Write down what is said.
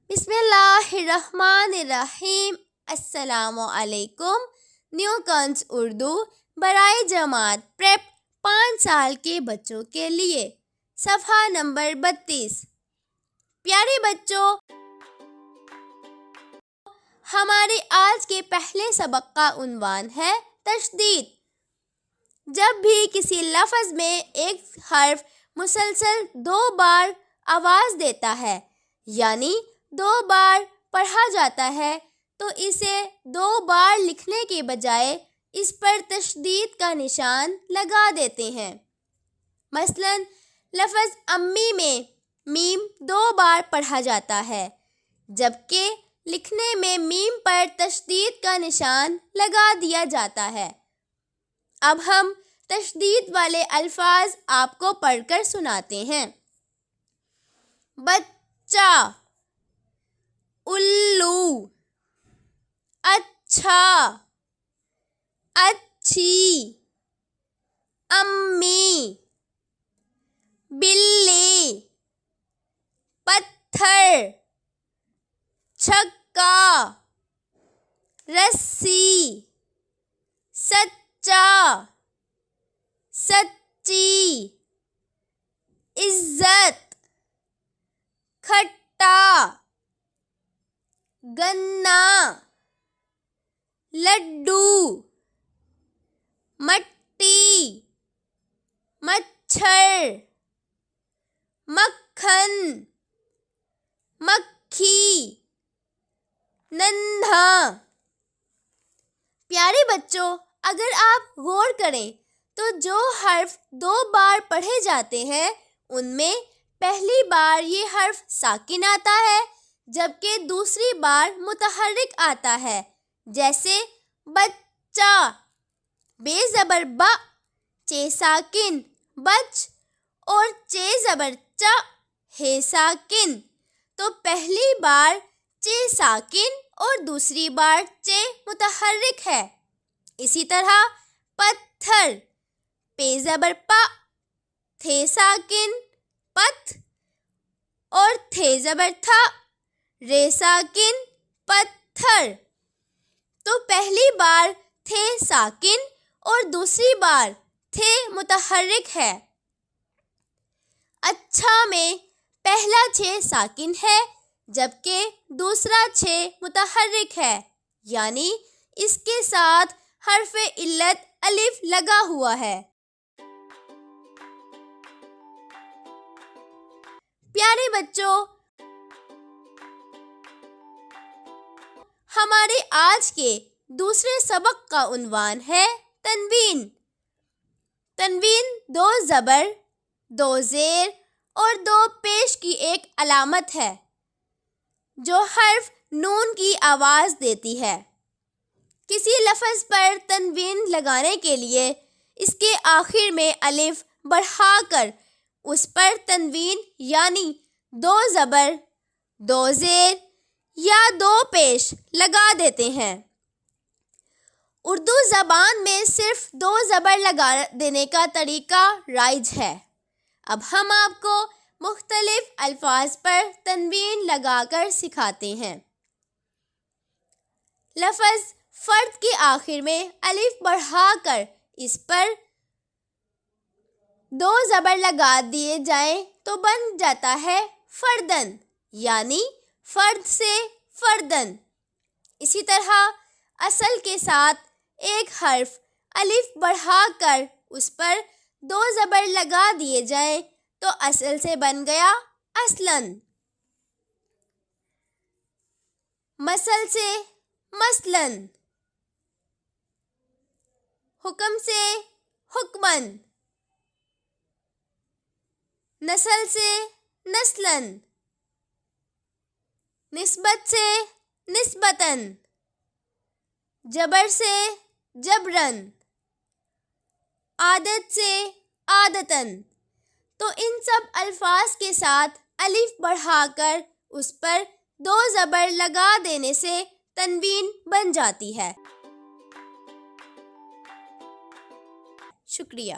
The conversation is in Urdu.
بسم اللہ الرحمن الرحیم۔ السلام علیکم۔ نیو کنز اردو برائے جماعت پریپ 5 سال کے بچوں کے لیے، صفحہ نمبر 32۔ پیارے بچوں، ہمارے آج کے پہلے سبق کا عنوان ہے تشدید۔ جب بھی کسی لفظ میں ایک حرف مسلسل 2 بار آواز دیتا ہے، یعنی 2 بار پڑھا جاتا ہے، تو اسے 2 بار لکھنے کے بجائے اس پر تشدید کا نشان لگا دیتے ہیں۔ مثلاً لفظ امی میں میم 2 بار پڑھا جاتا ہے، جبکہ لکھنے میں میم پر تشدید کا نشان لگا دیا جاتا ہے۔ اب ہم تشدید والے الفاظ آپ کو پڑھ کر سناتے ہیں۔ بچہ، الو، اچھا، اچھی، امی، بلی، پتھر، چھکا، رسی، سچا، سچی، عزت، کھٹا، گنا، لڈو، مٹی، مچھر، مکھن، مکھی، ننھا۔ پیارے بچوں، اگر آپ غور کریں تو جو حرف 2 بار پڑھے جاتے ہیں ان میں پہلی بار یہ حرف ساکن آتا ہے، جبکہ دوسری بار متحرک آتا ہے، جیسے بچہ، بے زبر با، چے ساکن، بچ، اور چے زبر چا، ہے ساکن۔ تو پہلی بار چے ساکن اور دوسری بار چے متحرک ہے۔ اسی طرح پتھر، پے زبر پا، تھے ساکن، پتھ، اور تھے زبر تھا، رے ساکن، پتھر۔ تو پہلی بار تھے ساکن اور دوسری بار تھے متحرک ہے۔ اچھا میں پہلا چھ ساکن ہے، جبکہ دوسرا چھ متحرک ہے، یعنی اس کے ساتھ حرف علت الف لگا ہوا ہے۔ پیارے بچوں، ہمارے آج کے دوسرے سبق کا عنوان ہے تنوین۔ تنوین 2 زبر، 2 زیر اور 2 پیش کی ایک علامت ہے جو حرف نون کی آواز دیتی ہے۔ کسی لفظ پر تنوین لگانے کے لیے اس کے آخر میں الف بڑھا کر اس پر تنوین یعنی 2 زبر، 2 زیر یا 2 پیش لگا دیتے ہیں۔ اردو زبان میں صرف 2 زبر لگا دینے کا طریقہ رائج ہے۔ اب ہم آپ کو مختلف الفاظ پر تنوین لگا کر سکھاتے ہیں۔ لفظ فرد کے آخر میں الف بڑھا کر اس پر 2 زبر لگا دیے جائیں تو بن جاتا ہے فردن، یعنی فرد سے فردن۔ اسی طرح اصل کے ساتھ ایک حرف الف بڑھا کر اس پر 2 زبر لگا دیے جائیں تو اصل سے بن گیا اصلاً۔ مثل سے مثلاً، حکم سے حکماً، نسل سے نسلاً، نسبت سے نسبتاً، جبر سے جبراً، عادت سے عادتاً۔ تو ان سب الفاظ کے ساتھ الف بڑھا کر اس پر 2 زبر لگا دینے سے تنوین بن جاتی ہے۔ شکریہ۔